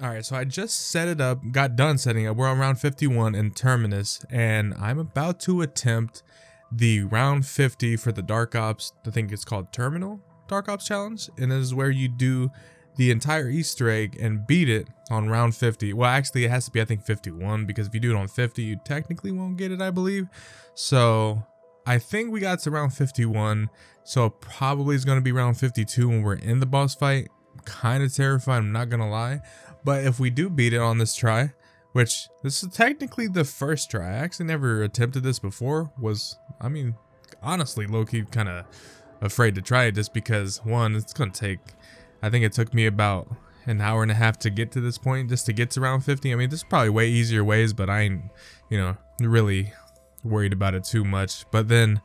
All right, so I just set it up, got done setting up. We're on round 51 in Terminus, and I'm about to attempt the round 50 for the Dark Ops. I think it's called Terminal Dark Ops Challenge, and this is where you do the entire Easter egg and beat it on round 50. Well, actually, it has to be, I think, 51, because if you do it on 50, you technically won't get it, I believe. So I think we got to round 51, so it probably is going to be round 52 when we're in the boss fight. Kind of terrified, I'm not gonna lie, but if we do beat it on this try, which this is technically the first try, I actually never attempted this before, I mean, honestly, low-key kind of afraid to try it just because, one, it's gonna take, I think it took me about an hour and a half to get to this point, just to get to round 50. I mean, there's probably way easier ways, but I ain't, really worried about it too much. But then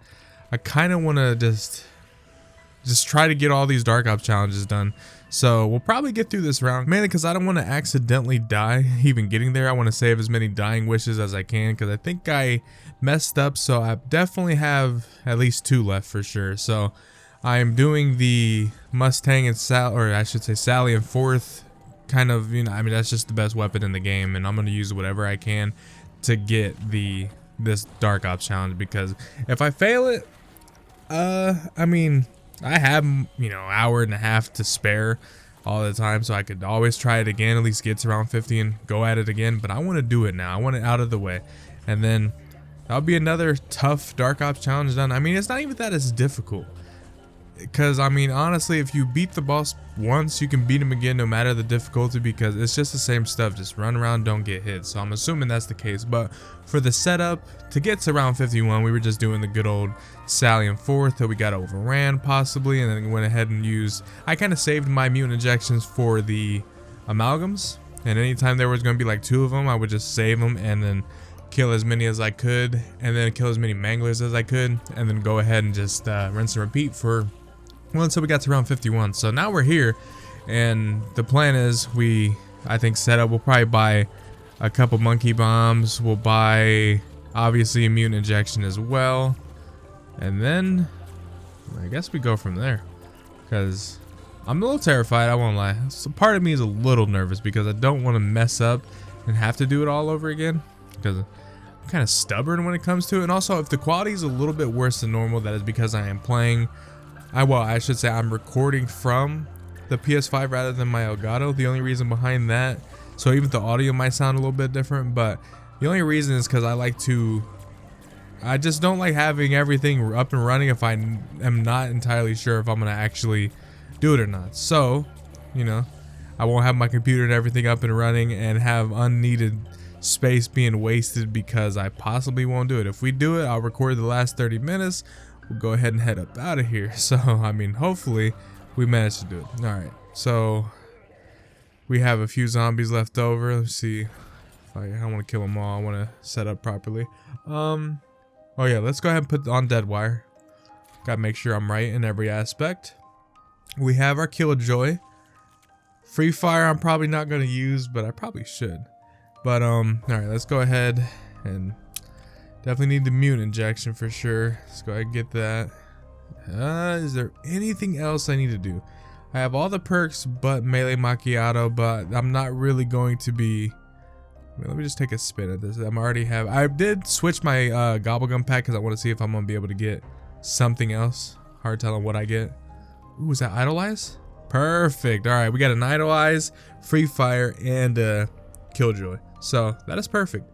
I kind of want to just try to get all these Dark Ops challenges done. So we'll probably get through this round, mainly because I don't want to accidentally die even getting there. I want to save as many dying wishes as I can, because I think I messed up, so I definitely have at least 2 left for sure. So I'm doing the Mustang and Sally and Forth kind of, I mean, that's just the best weapon in the game, and I'm going to use whatever I can to get this Dark Ops challenge, because if I fail it, I mean, I have, hour and a half to spare all the time, so I could always try it again, at least get to round 50 and go at it again. But I want to do it now. I want it out of the way, and then that'll be another tough Dark Ops challenge done. I mean, it's not even that it's difficult, because I mean, honestly, if you beat the boss once, you can beat him again no matter the difficulty, because it's just the same stuff, just run around, don't get hit. So I'm assuming that's the case. But for the setup to get to round 51, we were just doing the good old Sally and Forth that we got overran possibly, and then went ahead and used, I kind of saved my mutant injections for the amalgams, and anytime there was going to be like 2 of them, I would just save them and then kill as many as I could, and then kill as many manglers as I could, and then go ahead and just rinse and repeat for until we got to round 51. So now we're here, and the plan is I think set up, we'll probably buy a couple monkey bombs, we'll buy obviously a mutant injection as well, and then I guess we go from there, because I'm a little terrified, I won't lie. So part of me is a little nervous because I don't want to mess up and have to do it all over again, because I'm kind of stubborn when it comes to it. And also, if the quality is a little bit worse than normal, that is because I am playing, I should say I'm recording from the PS5 rather than my Elgato. The only reason behind that, so even the audio might sound a little bit different, but the only reason is because I just don't like having everything up and running if I am not entirely sure if I'm going to actually do it or not. So, I won't have my computer and everything up and running and have unneeded space being wasted because I possibly won't do it. If we do it, I'll record the last 30 minutes. We'll go ahead and head up out of here. So, I mean, hopefully we manage to do it. All right. So we have a few zombies left over. Let's see. I don't want to kill them all. I want to set up properly. Oh yeah, let's go ahead and put on dead wire. Gotta make sure I'm right in every aspect. We have our Killjoy. Free fire I'm probably not going to use, but I probably should. But all right, let's go ahead and definitely need the mutant injection for sure. Let's go ahead and get that. Is there anything else I need to do? I have all the perks but melee macchiato, but I'm not really going to be. Let me just take a spin at this. I did switch my gobblegum pack because I want to see if I'm gonna be able to get something else. Hard telling what I get. Ooh, is that Idolize? Perfect. All right, we got an Idolize, Free Fire, and Killjoy. So that is perfect.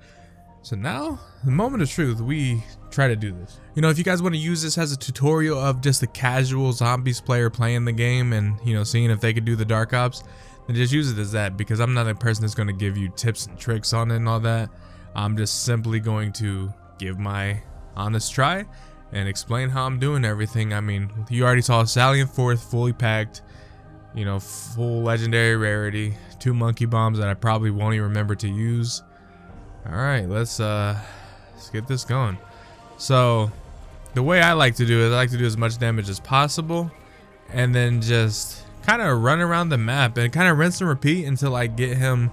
So now, the moment of truth, we try to do this. If you guys want to use this as a tutorial of just a casual zombies player playing the game and, seeing if they could do the Dark Ops, then just use it as that, because I'm not a person that's going to give you tips and tricks on it and all that. I'm just simply going to give my honest try and explain how I'm doing everything. I mean, you already saw Sally and Forth fully packed, full legendary rarity, 2 monkey bombs that I probably won't even remember to use. All right, let's get this going. So the way I like to do it, I like to do as much damage as possible, and then just kind of run around the map and kind of rinse and repeat until I get him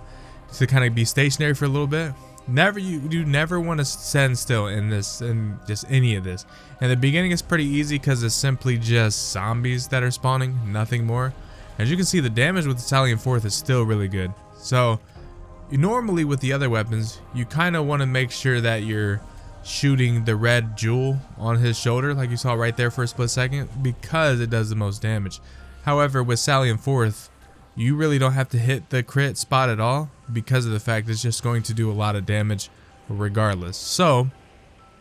to kind of be stationary for a little bit. You never want to stand still in just any of this. In the beginning, it's pretty easy because it's simply just zombies that are spawning, nothing more. As you can see, the damage with the Stallion 4th is still really good. So normally with the other weapons, you kind of want to make sure that you're shooting the red jewel on his shoulder like you saw right there for a split second, because it does the most damage. However, with Stallion 4th, you really don't have to hit the crit spot at all, because of the fact it's just going to do a lot of damage regardless. So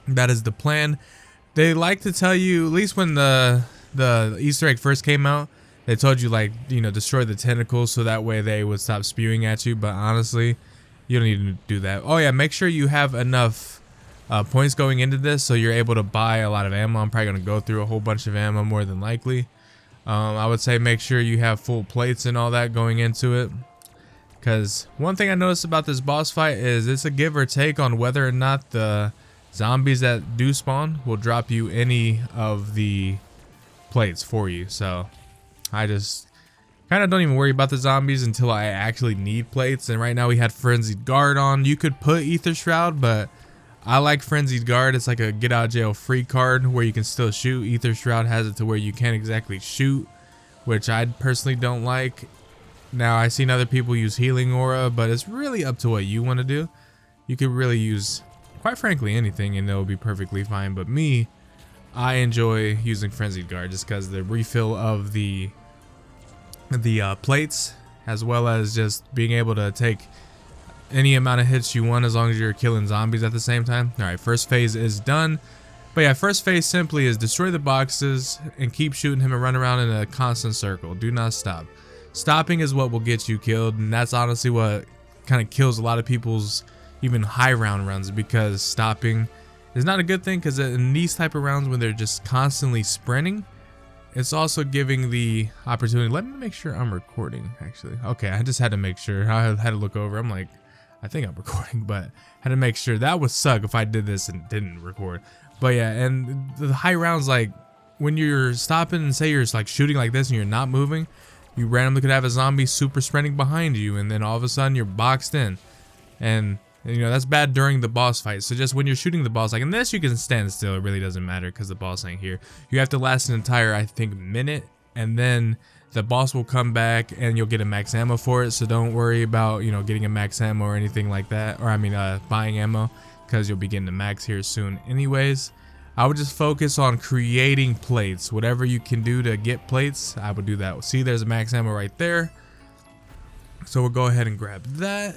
that is the plan. They like to tell you, at least when the Easter egg first came out, they told you, like, you know, destroy the tentacles so that way they would stop spewing at you. But honestly, you don't need to do that. Oh yeah, make sure you have enough points going into this so you're able to buy a lot of ammo. I'm probably going to go through a whole bunch of ammo more than likely. I would say make sure you have full plates and all that going into it, because one thing I noticed about this boss fight is it's a give or take on whether or not the zombies that do spawn will drop you any of the plates for you. So I just kind of don't even worry about the zombies until I actually need plates. And right now we had Frenzied Guard on. You could put Ether Shroud, but I like Frenzied Guard. It's like a get out of jail free card where you can still shoot. Ether Shroud has it to where you can't exactly shoot, which I personally don't like. Now I've seen other people use Healing Aura, but it's really up to what you want to do. You could really use, quite frankly, anything and it'll be perfectly fine. But me, I enjoy using Frenzied Guard just because the refill of the plates, as well as just being able to take any amount of hits you want as long as you're killing zombies at the same time. Alright, first phase is done. But yeah, first phase simply is destroy the boxes and keep shooting him and run around in a constant circle. Do not stop. Stopping is what will get you killed, and that's honestly what kind of kills a lot of people's even high round runs, because stopping is not a good thing, because in these type of rounds when they're just constantly sprinting, it's also giving the opportunity. Let me make sure I'm recording actually. Okay, I just had to make sure. I had to look over. I'm like, I think I'm recording, but had to make sure. That would suck if I did this and didn't record. But yeah, and the high rounds, like when you're stopping and say you're like shooting like this and you're not moving, you randomly could have a zombie super sprinting behind you, and then all of a sudden you're boxed in. And you know, that's bad during the boss fight. So just when you're shooting the boss, like in this you can stand still, it really doesn't matter because the boss ain't here. You have to last an entire, I think, minute, and then the boss will come back and you'll get a max ammo for it. So don't worry about, you know, getting a max ammo or anything like that, or I mean buying ammo, because you'll be getting the max here soon anyways. I would just focus on creating plates. Whatever you can do to get plates, I would do that. See, there's a max ammo right there, so we'll go ahead and grab that.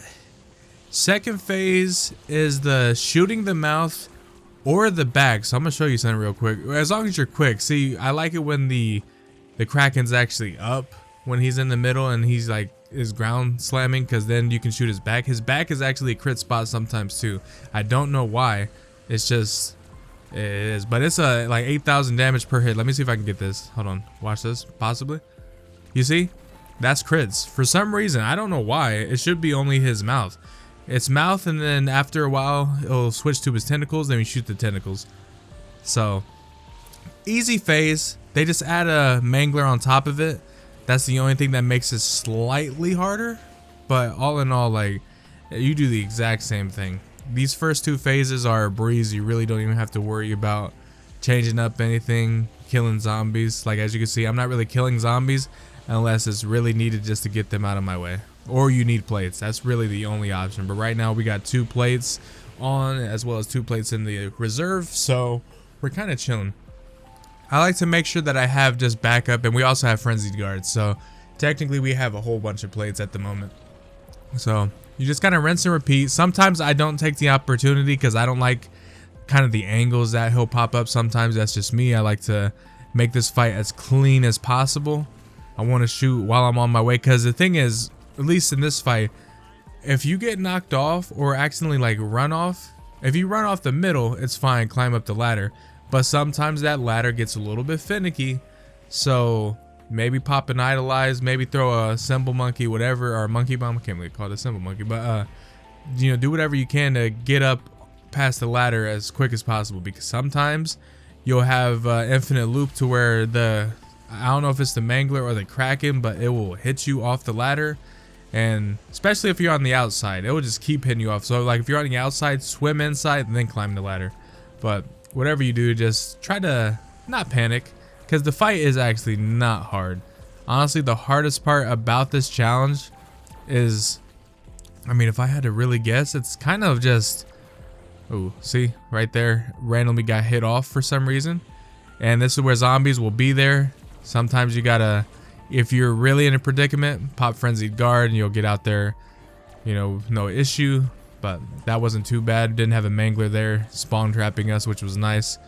Second phase is the shooting the mouth or the back. So I'm gonna show you something real quick. As long as you're quick. See, I like it when the Kraken's actually up, when he's in the middle and he's like is ground slamming, because then you can shoot his back. His back is actually a crit spot sometimes too. I don't know why. It's just it is, but it's a like 8,000 damage per hit. Let me see if I can get this. Hold on, watch this. Possibly. You see, that's crits for some reason. I don't know why. It should be only his mouth. It's mouth, and then after a while it'll switch to his tentacles. Then we shoot the tentacles. So easy phase. They just add a mangler on top of it. That's the only thing that makes it slightly harder, but all in all, like, you do the exact same thing. These first two phases are a breeze. You really don't even have to worry about changing up anything, killing zombies. Like, as you can see, I'm not really killing zombies unless it's really needed just to get them out of my way, or you need plates. That's really the only option. But right now we got 2 plates on, as well as 2 plates in the reserve, so we're kind of chilling. I like to make sure that I have just backup, and we also have Frenzied Guards, so technically we have a whole bunch of plates at the moment. So you just kind of rinse and repeat. Sometimes I don't take the opportunity because I don't like kind of the angles that he'll pop up. Sometimes that's just me. I like to make this fight as clean as possible. I want to shoot while I'm on my way, because the thing is, at least in this fight, if you get knocked off or accidentally like run off, if you run off the middle, it's fine, climb up the ladder. But sometimes that ladder gets a little bit finicky, so maybe pop an idolize, maybe throw a symbol monkey, whatever, or a monkey bomb. I can't really call it a symbol monkey, but you know, do whatever you can to get up past the ladder as quick as possible, because sometimes you'll have infinite loop to where I don't know if it's the mangler or the Kraken, but it will hit you off the ladder. And especially if you're on the outside, it will just keep hitting you off. So like if you're on the outside, swim inside and then climb the ladder. But whatever you do, just try to not panic, because the fight is actually not hard. Honestly, the hardest part about this challenge is, I mean, if I had to really guess, it's kind of just, oh, see right there, randomly got hit off for some reason. And this is where zombies will be there. Sometimes you gotta, if you're really in a predicament, pop frenzied guard and you'll get out there, you know, no issue. But that wasn't too bad. Didn't have a mangler there spawn trapping us, which was nice.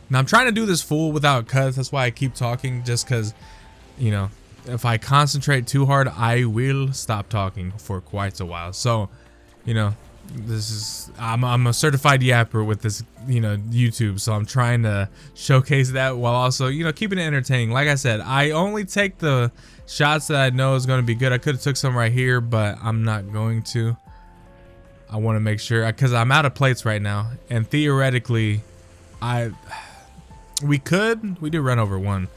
Now I'm trying to do this full without cuts. That's why I keep talking, just because, you know, if I concentrate too hard, I will stop talking for quite a while. So, you know, this is, I'm a certified yapper with this, you know, YouTube. So I'm trying to showcase that while also, you know, keeping it entertaining. Like I said, I only take the shots that I know is going to be good. I could have took some right here, but I'm not going to. I want to make sure, because I'm out of plates right now, and theoretically, we did run over one,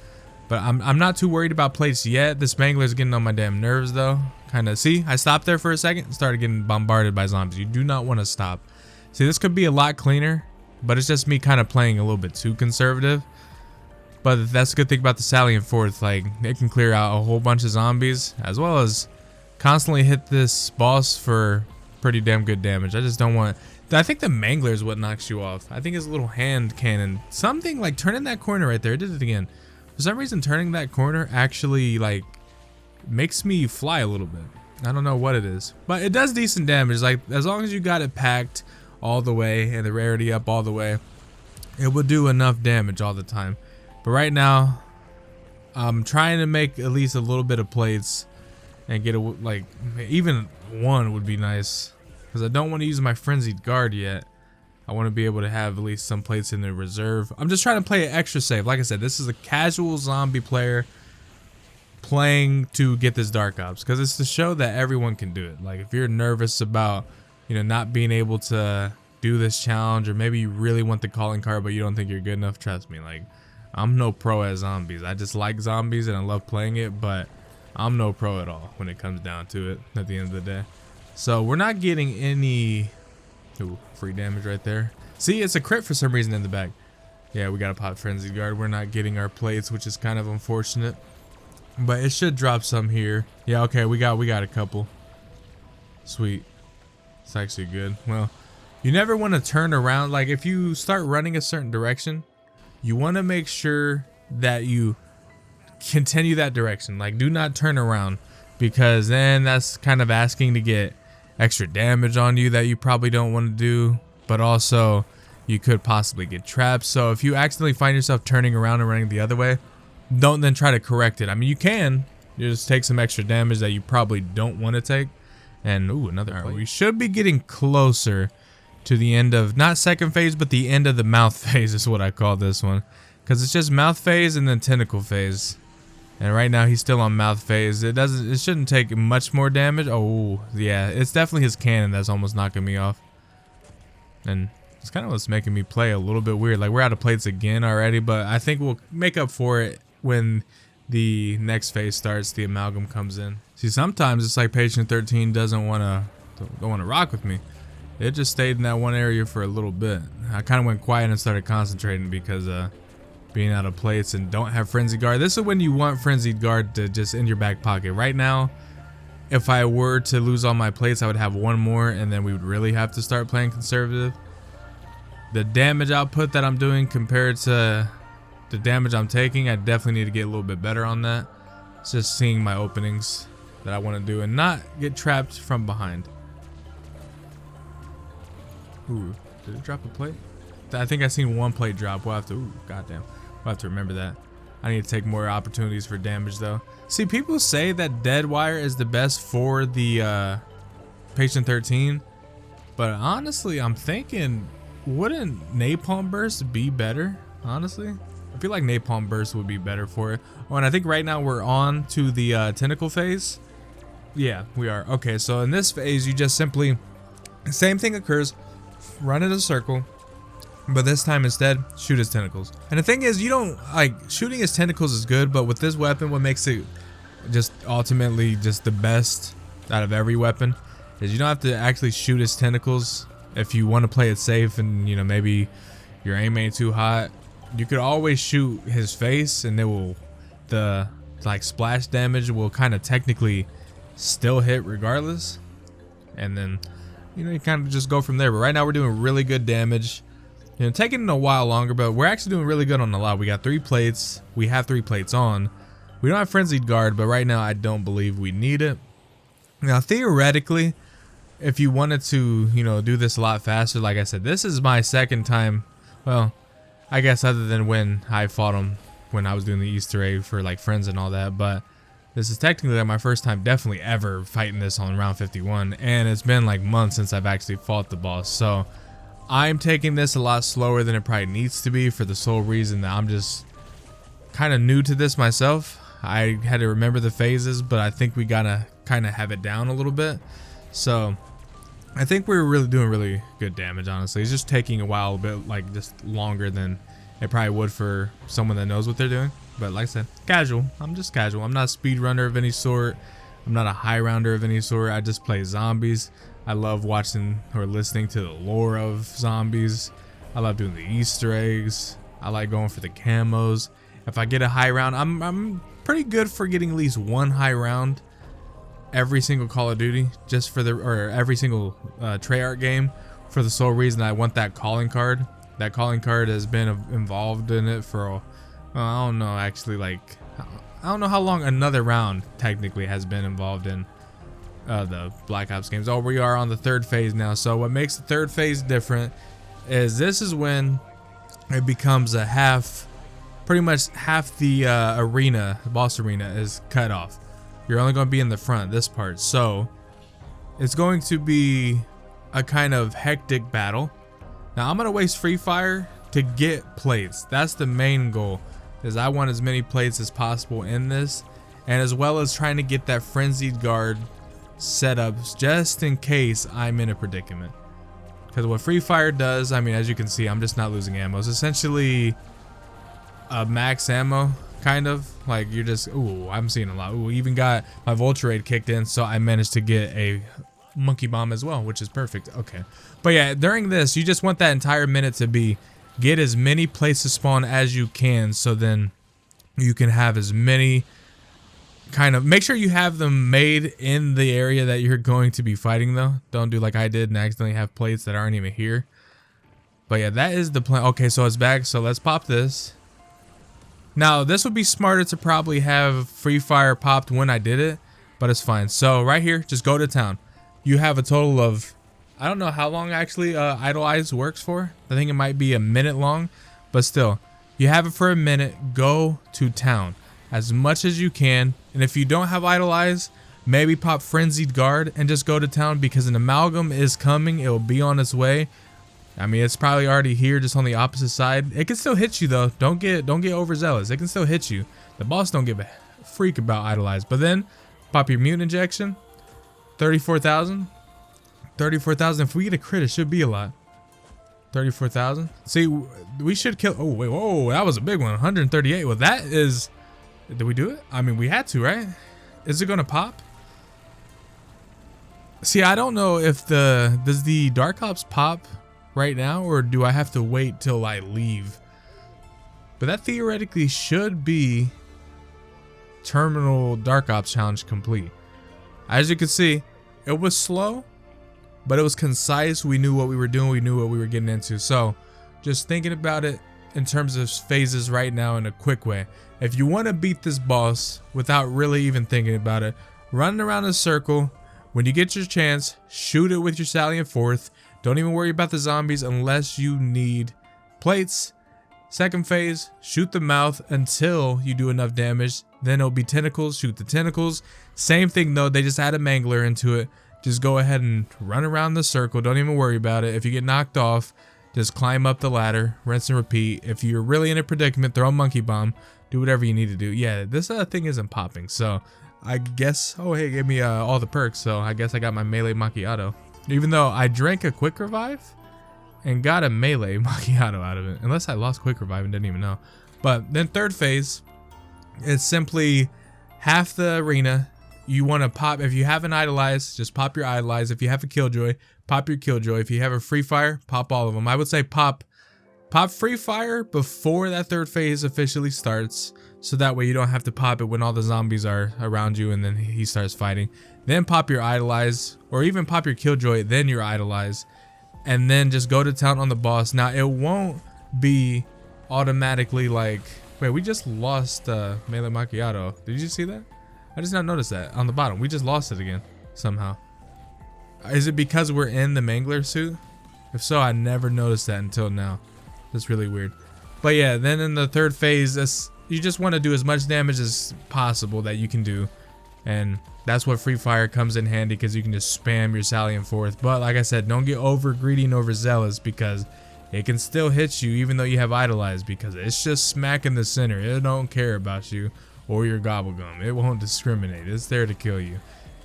but I'm not too worried about plates yet. This mangler is getting on my damn nerves though. Kind of, see, I stopped there for a second and started getting bombarded by zombies. You do not want to stop. See, this could be a lot cleaner, but it's just me kind of playing a little bit too conservative. But that's a good thing about the Sally and Forth. Like, it can clear out a whole bunch of zombies, as well as constantly hit this boss for pretty damn good damage. I just don't want, I think the mangler is what knocks you off. I think his little hand cannon, something like turning that corner right there, it did it again. For some reason, turning that corner actually like makes me fly a little bit. I don't know what it is, but it does decent damage. Like, as long as you got it packed all the way and the rarity up all the way, it will do enough damage all the time. But right now, I'm trying to make at least a little bit of plates and get a, like, even one would be nice, because I don't want to use my frenzied guard yet. I want to be able to have at least some plates in the reserve. I'm just trying to play it extra safe. Like I said, this is a casual zombie player playing to get this Dark Ops, because it's to show that everyone can do it. Like, if you're nervous about, you know, not being able to do this challenge, or maybe you really want the calling card but you don't think you're good enough, trust me, like, I'm no pro at zombies. I just like zombies and I love playing it, but I'm no pro at all when it comes down to it at the end of the day. So we're not getting any, ooh, free damage right there. See, it's a crit for some reason in the back. Yeah, we got a pop frenzied guard. We're not getting our plates, which is kind of unfortunate, but it should drop some here. Yeah, okay, we got a couple. Sweet. It's actually good. Well, you never want to turn around. Like, if you start running a certain direction, you want to make sure that you continue that direction. Like, do not turn around, because then that's kind of asking to get extra damage on you that you probably don't want to do, but also you could possibly get trapped. So if you accidentally find yourself turning around and running the other way, don't then try to correct it. I mean, you can, you just take some extra damage that you probably don't want to take. And ooh, another plate. We should be getting closer to the end of, not second phase, but the end of the mouth phase is what I call this one, because it's just mouth phase and then tentacle phase. And right now he's still on mouth phase. It shouldn't take much more damage. Oh yeah, it's definitely his cannon that's almost knocking me off, and it's kind of what's making me play a little bit weird. Like, we're out of plates again already, but I think we'll make up for it when the next phase starts. The amalgam comes in. See, sometimes it's like Patient 13 don't want to rock with me. It just stayed in that one area for a little bit. I kind of went quiet and started concentrating because being out of plates and don't have frenzied guard. This is when you want frenzied guard to just in your back pocket. Right now, if I were to lose all my plates, I would have one more, and then we would really have to start playing conservative. The damage output that I'm doing compared to the damage I'm taking, I definitely need to get a little bit better on that. It's just seeing my openings that I want to do and not get trapped from behind. Ooh, did it drop a plate? I think I seen one plate drop. We'll have to, ooh, goddamn. We'll have to remember that. I need to take more opportunities for damage though. See, people say that dead wire is the best for the Patient 13, but honestly, I'm thinking, wouldn't napalm burst be better? Honestly, I feel like napalm burst would be better for it. Oh, and I think right now we're on to the tentacle phase. Yeah, we are. Okay, so in this phase, you just simply, same thing occurs, run in a circle, but this time instead, shoot his tentacles. And the thing is, you don't, like, shooting his tentacles is good, but with this weapon, what makes it just ultimately just the best out of every weapon is you don't have to actually shoot his tentacles if you want to play it safe and, you know, maybe your aim ain't too hot. you could always shoot his face and it will, the like splash damage will kind of technically still hit regardless. And then, you know, you kind of just go from there. But right now we're doing really good damage. You know, taking a while longer, but we're actually doing really good on a lot. We got 3 plates. We have 3 plates on. We don't have Frenzied Guard, but right now I don't believe we need it. Now, theoretically, if you wanted to, you know, do this a lot faster, like I said, this is my second time. Well, I guess other than when I fought him when I was doing the Easter egg for like friends and all that, but this is technically like my first time definitely ever fighting this on round 51, and it's been like months since I've actually fought the boss. So I'm taking this a lot slower than it probably needs to be for the sole reason that I'm just kind of new to this myself. I had to remember the phases, but I think we gotta kind of have it down a little bit. So I think we're really doing really good damage, honestly. It's just taking a while, a bit like just longer than it probably would for someone that knows what they're doing. But like I said, casual. I'm just casual. I'm not a speed runner of any sort. I'm not a high rounder of any sort. I just play zombies. I love watching or listening to the lore of zombies. I love doing the Easter eggs. I like going for the camos. If I get a high round, I'm pretty good for getting at least 1 high round every single Call of Duty, just for the, or every single Treyarch game, for the sole reason I want that calling card. That calling card has been involved in it for, I don't know, actually, like, I don't know how long another round technically has been involved in the Black Ops games. Oh, we are on the 3rd phase now. So what makes the 3rd phase different is this is when it becomes a half, pretty much half the arena, boss arena is cut off. You're only going to be in the front, this part. So it's going to be a kind of hectic battle. Now I'm going to waste free fire to get plates. That's the main goal, is I want as many plates as possible in this, and as well as trying to get that Frenzied Guard set up just in case I'm in a predicament. Because what free fire does, I mean, as you can see, I'm just not losing ammo. It's essentially a max ammo, kind of. Like, you're just, ooh, I'm seeing a lot. Ooh, even got my Vulture Raid kicked in, so I managed to get a monkey bomb as well, which is perfect. Okay. But yeah, during this, you just want that entire minute to be get as many places to spawn as you can, so then you can have as many, kind of make sure you have them made in the area that you're going to be fighting, though. Don't do like I did and accidentally have plates that aren't even here. But yeah, that is the plan. Okay, so it's back, so let's pop this. Now this would be smarter to probably have free fire popped when I did it, but it's fine. So right here, just go to town. You have a total of, I don't know how long actually Idle Eyes works for. I think it might be a minute long, but still, you have it for a minute. Go to town as much as you can, and if you don't have Idle Eyes, maybe pop Frenzied Guard and just go to town, because an amalgam is coming. It will be on its way. I mean, it's probably already here, just on the opposite side. It can still hit you though. Don't get overzealous. It can still hit you. The boss don't give a freak about Idle Eyes. But then pop your mutant injection. 34,000. 34,000. If we get a crit, it should be a lot. 34,000. See, we should kill. Oh wait, whoa, that was a big one. 138. Well, that is. Did we do it? I mean, we had to, right? Is it gonna pop? See, I don't know if does the Dark Ops pop right now, or do I have to wait till I leave? But that theoretically should be Terminal Dark Ops challenge complete. As you can see, it was slow, but it was concise. We knew what we were doing. We knew what we were getting into. So just thinking about it in terms of phases right now in a quick way. If you want to beat this boss without really even thinking about it, run around in a circle. When you get your chance, shoot it with your Salient Fourth. Don't even worry about the zombies unless you need plates. Second phase, shoot the mouth until you do enough damage. Then it'll be tentacles, shoot the tentacles. Same thing though, they just add a mangler into it. Just go ahead and run around the circle. Don't even worry about it. If you get knocked off, just climb up the ladder, rinse and repeat. If you're really in a predicament, throw a monkey bomb. Do whatever you need to do. Yeah, this thing isn't popping. So I guess, oh hey, it gave me all the perks. So I guess I got my melee macchiato. Even though I drank a quick revive and got a melee macchiato out of it. Unless I lost quick revive and didn't even know. But then third phase, it's simply half the arena. You want to pop, if you have an Idle Eyes, just pop your Idle Eyes. If you have a Killjoy, pop your Killjoy. If you have a free fire, pop all of them. I would say pop Pop Free Fire before that third phase officially starts, so that way you don't have to pop it when all the zombies are around you and then he starts fighting. Then pop your Idolize, or even pop your Killjoy, then your Idolize, and then just go to town on the boss. Now it won't be automatically like, wait, we just lost Melee Macchiato. Did you see that? I just not noticed that on the bottom. We just lost it again somehow. Is it because we're in the Mangler suit? If so, I never noticed that until now. That's really weird. But yeah, then in the third phase, you just want to do as much damage as possible that you can do. And that's what Free Fire comes in handy, because you can just spam your Sally and Forth. But like I said, don't get over greedy and overzealous, because it can still hit you even though you have Idolize, because it's just smack in the center. It don't care about you or your gobblegum. It won't discriminate. It's there to kill you.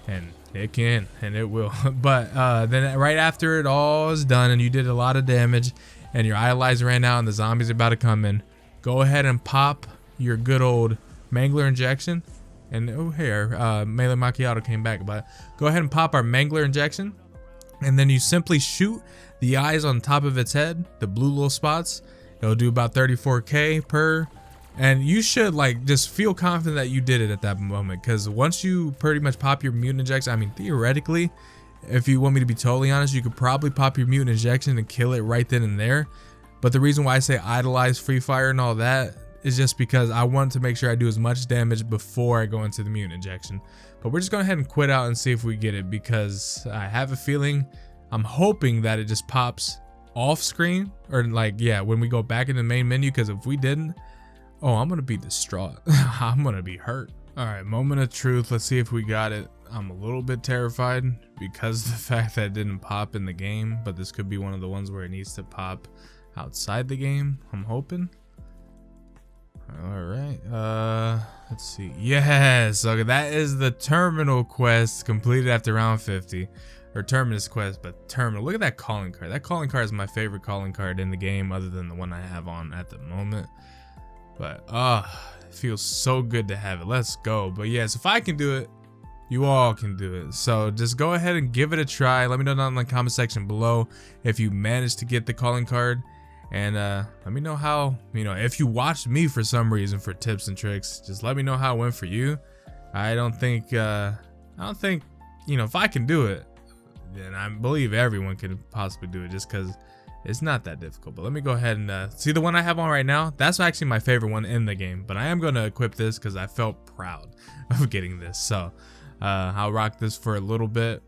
And it can, and it will. But then right after it all is done and you did a lot of damage and your Idolize ran out and the zombies are about to come in, go ahead and pop your good old Mangler injection. And oh, here, Melee Macchiato came back, but go ahead and pop our Mangler injection. And then you simply shoot the eyes on top of its head, the blue little spots. It'll do about 34k per. And you should like just feel confident that you did it at that moment, because once you pretty much pop your mutant injection, I mean, theoretically, if you want me to be totally honest, you could probably pop your mutant injection and kill it right then and there. But the reason why I say Idolize, Free Fire, and all that is just because I want to make sure I do as much damage before I go into the mutant injection. But we're just going to go ahead and quit out and see if we get it, because I have a feeling, I'm hoping that it just pops off screen, or like, yeah, when we go back in the main menu, because if we didn't, oh, I'm gonna be distraught. I'm gonna be hurt. All right, moment of truth. Let's see if we got it. I'm a little bit terrified because of the fact that it didn't pop in the game, but this could be one of the ones where it needs to pop outside the game, I'm hoping. All right, let's see. Yes, okay, that is the terminal quest completed after round 50. Or terminus quest, but terminal. Look at that calling card. That calling card is my favorite calling card in the game, other than the one I have on at the moment. But it feels so good to have it. Let's go. But yes, if I can do it, you all can do it. So just go ahead and give it a try. Let me know down in the comment section below if you managed to get the calling card, and let me know how, if you watched me for some reason for tips and tricks, just let me know how it went for you. I don't think if I can do it, then I believe everyone can possibly do it, just because it's not that difficult. But let me go ahead and see the one I have on right now. That's actually my favorite one in the game, but I am going to equip this because I felt proud of getting this. So I'll rock this for a little bit.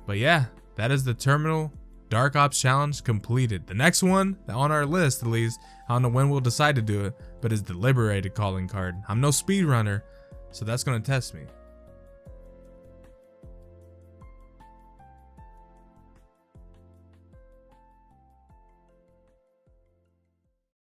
But yeah, that is the Terminal Dark Ops Challenge completed. The next one on our list, at least, I don't know when we'll decide to do it, but is the Liberated calling card. I'm no speedrunner, so that's going to test me.